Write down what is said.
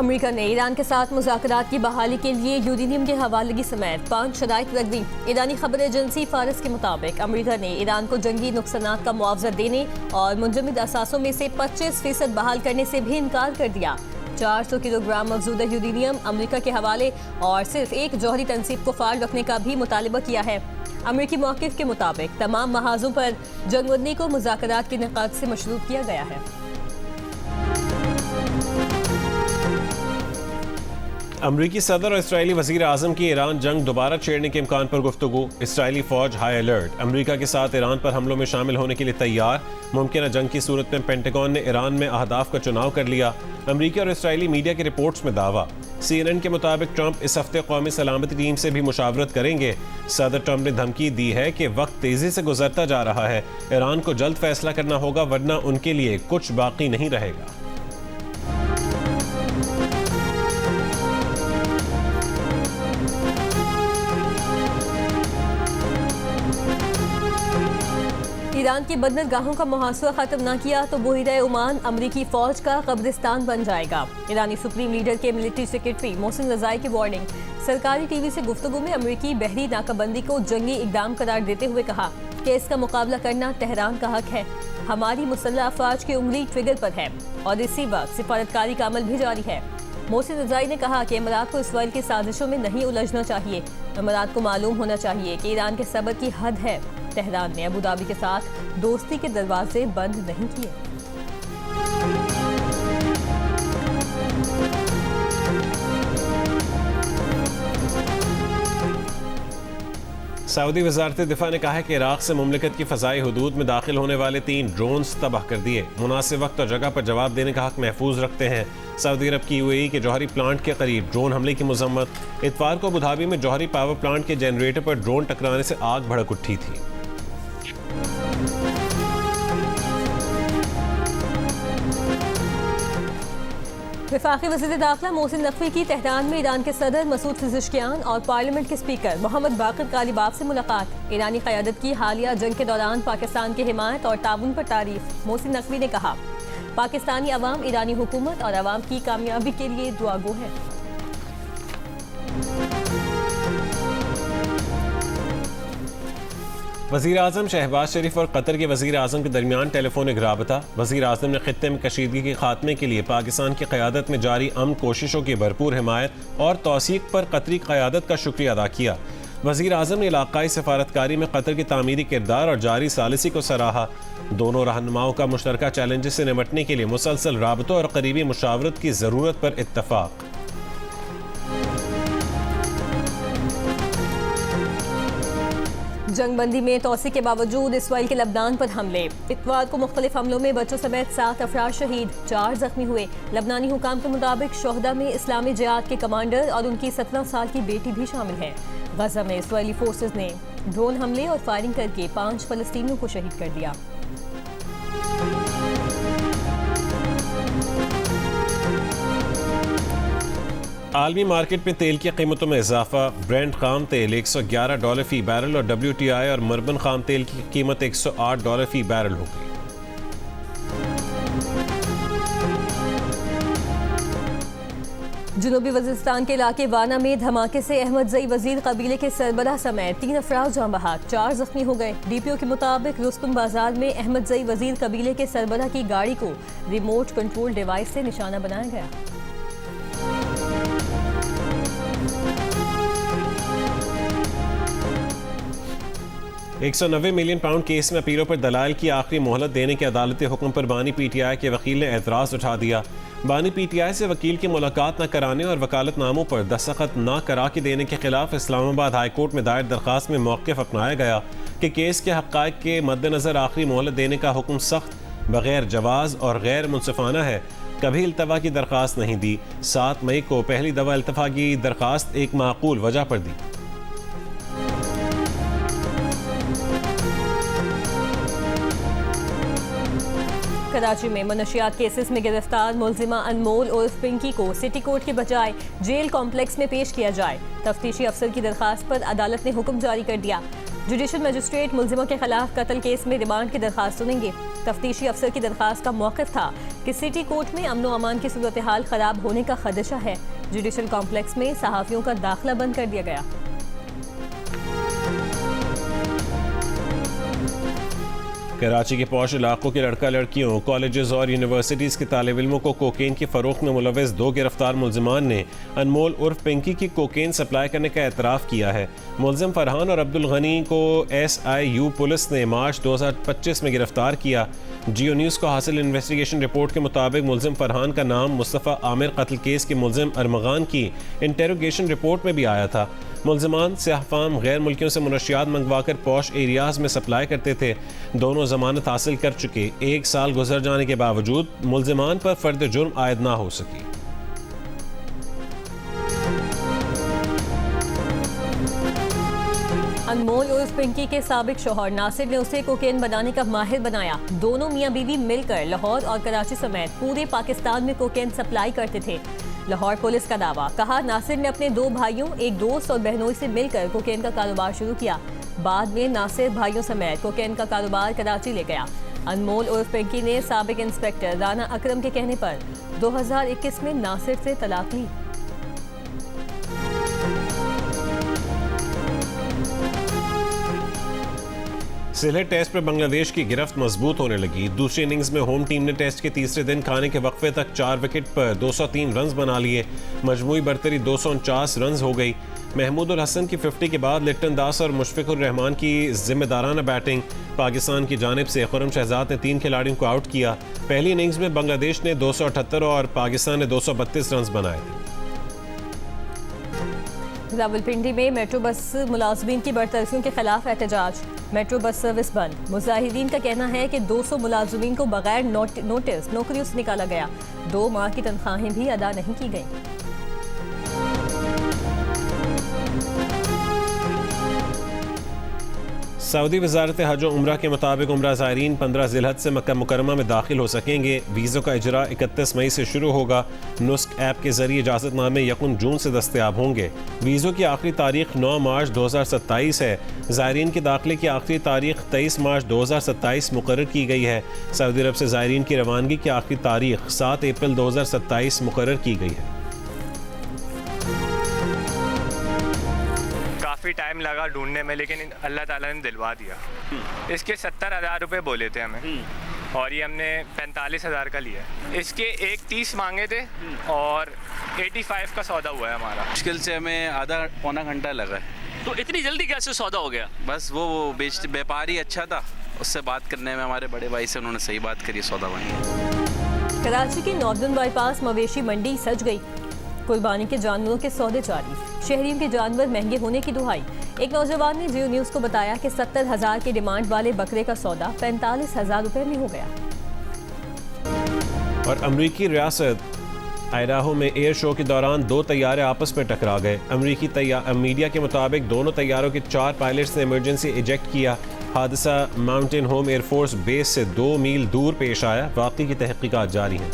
America ने Iran के साथ मुज़ाकरात की बहाली के लिए यूरेनियम के हवालगी समेत 5 शराइत रख दी। ईरानी खबर एजेंसी फारस के मुताबिक अमेरिका ने ईरान को जंगी नुकसानात का मुआवजा देने और मुंजमद असासों में से 25% बहाल करने से भी इनकार कर दिया। 400 किलोग्राम मफजूदा यूरेनियम अमेरिका के हवाले और सिर्फ एक जौहरी तनसीब को फाल रखने का भी मुतालबा किया है। अमेरिकी मौक़िफ़ के मुताबिक तमाम महाजों पर जंगबंदी को मुज़ाकरात के निकात से मशरूत किया गया है। अमरीकी सदर और इसराइली वज़ीर आज़म की ईरान जंग दोबारा छेड़ने के इम्कान पर गुफ्तगू। इसराइली फ़ौज हाई अलर्ट, अमरीका के साथ ईरान पर हमलों में शामिल होने के लिए तैयार। मुमकिन जंग की सूरत में पेंटागन ने ईरान में अहदाफ का चुनाव कर लिया। अमरीकी और इसराइली मीडिया की रिपोर्ट्स में दावा। CNN के मुताबिक ट्रंप इस हफ्ते कौमी सलामती टीम से भी मुशावरत करेंगे। सदर ट्रंप ने धमकी दी है कि वक्त तेज़ी से गुजरता जा रहा है, ईरान को जल्द फैसला करना होगा वरना उनके लिए कुछ बाकी नहीं रहेगा। ईरान की बंदरगाहों का मुहासरा खत्म न किया तो बहरीन ओमान अमरीकी फौज का कब्रिस्तान बन जाएगा। ईरानी सुप्रीम लीडर के मिलिट्री सेक्रेटरी मोहसिन रज़ाई की वार्निंग। सरकारी टीवी से गुफ्तगू में अमरीकी बहरी नाकाबंदी को जंगी इकदाम करार देते हुए कहा कि इसका मुकाबला करना तेहरान का हक है। हमारी मुसल्लह अफवाज की उंगली ट्रिगर पर है और इसी वक्त सिफारतकारी का अमल भी जारी है। मोहसिन रज़ाई ने कहा कि इमरात को इसराइल की साजिशों में नहीं उलझना चाहिए। इमरात को मालूम होना चाहिए कि ईरान के सब्र की हद है। तेहरान ने अबू धाबी के साथ दोस्ती के दरवाजे बंद नहीं किए। सऊदी वज़ारत दिफा ने कहा है कि इराक से मुमलिकत की फ़ज़ाई हुदूद में दाखिल होने वाले 3 ड्रोन्स तबाह कर दिए। मुनासिब वक्त और जगह पर जवाब देने का हक महफूज रखते हैं। सऊदी अरब की UAE के जौहरी प्लांट के करीब ड्रोन हमले की मजम्मत। इतवार को अबू धाबी में जौहरी पावर प्लांट के जनरेटर पर ड्रोन टकराने से आग भड़क उठी थी। वफाकी वज़ीर दाखिला मोहसिन नकवी की तेहरान में ईरान के सदर मसूद पेज़ेश्कियान और पार्लियामेंट के स्पीकर मोहम्मद बाक़िर कालिबाफ से मुलाकात। ईरानी क़यादत की हालिया जंग के दौरान पाकिस्तान की हिमायत और ताउन पर तारीफ। मोहसिन नकवी ने कहा पाकिस्तानी अवाम ईरानी हुकूमत और अवाम की कामयाबी के लिए दुआगो है। वज़ीर आज़म शहबाज शरीफ और कतर के वज़ीर आज़म के दरमियान टेलीफोनिक राबता। वज़ीर आज़म ने खित्ते में कशीदगी के खात्मे के लिए पाकिस्तान की क़यादत में जारी अमन कोशिशों की भरपूर हिमायत और तौसीक पर कतरी क़यादत का शुक्रिया अदा किया। वज़ीर आज़म ने इलाक़ाई सफारतकारी में कतर की तामीरी किरदार और जारी सालिसी को सराहा। दोनों रहनुमाओं का मुश्तरका चैलेंजेस से निपटने के लिए मुसलसल राबतों और करीबी मुशावरत की ज़रूरत पर इत्तफ़ाक़। जंगबंदी में तोसी के बावजूद इसराइल के लबनान पर हमले। इतवार को मुख्तलिफ हमलों में बच्चों समेत 7 अफराद शहीद, 4 जख्मी हुए। लबनानी हुकाम के मुताबिक शोहदा में इस्लामी जिहाद के कमांडर और उनकी 17 साल की बेटी भी शामिल है। गजा में इसराइली फोर्सेज ने ड्रोन हमले और फायरिंग करके 5 फलस्तीनियों को शहीद कर दिया। आलमी मार्केट में तेल की कीमतों में इजाफा। ब्रेंट खाम तेल $111 फी बैरल और WTI और मरबन खाम तेल की कीमत $108 फी बैरल हो गई। जुनूबी वज़ीरिस्तान के इलाके वाना में धमाके से अहमद जई वजीर कबीले के सरबराह समेत 3 अफराद जाँ बहक, 4 जख्मी हो गए। DPO के मुताबिक रुस्तुम बाजार में अहमद जई वजीर कबीले के सरबराह की गाड़ी को रिमोट कंट्रोल डिवाइस से निशाना बनाया गया। £190 मिलियन केस में अपीलों पर दलाल की आखिरी मोहलत देने के अदालती हुक्म पर बानी PTI के वकील ने एतराज़ उठा दिया। बानी PTI से वकील की मुलाकात न कराने और वकालतनामों पर दस्तखत न करा के देने के खिलाफ इस्लामाबाद हाई कोर्ट में दायर दरख्वास्त में मौक़िफ़ अपनाया गया कि केस के हक़ाइक़ के मद्देनज़र आखिरी मोहलत देने का हुक्म सख्त, बग़ैर जवाज़ और गैर मुनसिफ़ाना है। कभी इल्तवा की दरख्वास्त नहीं दी। 7 मई को पहली दफ़ा इल्तवा की दरख्वास्त एक माकूल वजह पर दी। कराची में मनशियात केसेस में गिरफ्तार मुलजिमा अनमोल उर्फ पिंकी को सिटी कोर्ट के बजाय जेल कॉम्प्लेक्स में पेश किया जाए। तफ्तीशी अफसर की दरखास्त पर अदालत ने हुक्म जारी कर दिया। जुडिशल मजिस्ट्रेट मुलजिमों के खिलाफ कत्ल केस में रिमांड की दरखास्त सुनेंगे। तफ्तीशी अफसर की दरखास्त का मौक़िफ़ था कि सिटी कोर्ट में अमन व अमान की सूरत हाल खराब होने का खदशा है। जुडिशल कॉम्प्लेक्स में सहाफ़ियों का दाखिला बंद कर दिया गया। कराची के पौश इलाकों के लड़का लड़कियों, कॉलेजेस और यूनिवर्सिटीज़ के तालिब इल्मों को कोकेन की फ़रोख्त में मुलव्वस 2 गिरफ्तार मुलजिमान ने अनमोल उर्फ पिंकी की कोकेन सप्लाई करने का एतराफ़ किया है। मुलजिम फरहान और अब्दुल गनी को SIU पुलिस ने मार्च 2025 में गिरफ्तार किया। जियो न्यूज़ को हासिल इन्वेस्टिगेशन रिपोर्ट के मुताबिक मुलजिम फरहान का नाम मुस्तफ़ा आमिर कत्ल केस के मुलजिम अरमगान की इंटेरोगेशन रिपोर्ट में भी आया था। मुलजिमान सियाहफाम गैर मुल्कियों से मुनशियात मंगवाकर पौश एरियाज़ में सप्लाई करते थे। दोनों जमानत हासिल कर चुके 1 साल गुजर जाने के बावजूद मुलजिमान पर फर्द जुर्म आयद ना हो सकी। अनमोल उर्फ पिंकी के साबिक शौहर नासिर ने उसे कोकेन बनाने का माहिर बनाया। दोनों मियां बीवी मिलकर लाहौर और कराची समेत पूरे पाकिस्तान में कोकेन सप्लाई करते थे। लाहौर पुलिस का दावा, कहा नासिर ने अपने 2 भाइयों, एक दोस्त और बहनोई से मिलकर कोकेन का कारोबार शुरू किया। बाद में नासिर भाइयों समेत कोकेन का कारोबार कराची ले गया। अनमोल उर्फ पिंकी ने साबिक इंस्पेक्टर राना अकरम के कहने पर 2021 में नासिर से तलाक ली। सिलहट टेस्ट पर बांग्लादेश की गिरफ्त मजबूत होने लगी। दूसरी इनिंग्स में होम टीम ने टेस्ट के तीसरे दिन खाने के वक्फे तक 4 विकेट पर 203 रन बना लिए। मजमूई बरतरी 249 रन हो गई। महमूदुल हसन की 50 के बाद लिट्टन दास और मुशफिकुर रहमान की जिम्मेदाराना बैटिंग। पाकिस्तान की जानिब से खुर्रम शहजाद ने 3 खिलाड़ियों को आउट किया। पहली इनिंग्स में बांग्लादेश ने 278 और पाकिस्तान ने 232 रन बनाए। रावलपिंडी में मेट्रो बस मुलाजमीन की बरतरफियों के खिलाफ एहतजाज। मेट्रो बस सर्विस बंद। मुजाहिदीन का कहना है कि 200 मुलाजमीन को बगैर नोटिस नौकरियों से निकाला गया। 2 माह की तनख्वाहें भी अदा नहीं की गईं। सऊदी वजारत हज और उम्रा के मुताबिक उम्रा ज़ायरीन 15 ज़िलहज से मक्का मुकरमा में दाखिल हो सकेंगे। वीज़ों का इजरा 31 मई से शुरू होगा। नुस्क ऐप के जरिए इजाज़तनामे 1 जून से दस्तयाब होंगे। वीज़ों की आखिरी तारीख 9 मार्च 2027 है। ज़ायरीन के दाखिले की आखिरी तारीख 23 मार्च 2027 मुकर्रर की गई है। सऊदी अरब से ज़ायरीन की रवानगी की आखिरी तारीख 7 अप्रैल 2027 मुकर्रर की गई है। काफ़ी टाइम लगा ढूंढने में, लेकिन अल्लाह ताला ने दिलवा दिया। इसके 70,000 रुपये बोले थे हमें और ये हमने 45,000 का लिया। इसके 30 मांगे थे और 85 का सौदा हुआ है हमारा। मुश्किल से हमें आधा पौना घंटा लगा है। तो इतनी जल्दी कैसे सौदा हो गया? बस वो व्यापारी अच्छा था, उससे बात करने में हमारे बड़े भाई से उन्होंने सही बात करी, सौदा बन गया। कराची की नॉर्दर्न बाईपास मवेशी मंडी सज गई। कुर्बानी के जानवरों के सौदे जारी। शहरियों के जानवर महंगे होने की दुहाई। एक नौजवान ने जियो न्यूज़ को बताया कि 70,000 की डिमांड वाले बकरे का सौदा 45,000 रुपये में हो गया। और अमरीकी रियासत आइडाहो में एयर शो के दौरान 2 तैयारे आपस में टकरा गए। अमरीकी मीडिया के मुताबिक दोनों तैयारों के 4 पायलट्स ने इमरजेंसी इजेक्ट किया। हादसा माउंटेन होम एयरफोर्स बेस से 2 मील दूर पेश आया। वाक़ई की तहकीकात जारी हैं।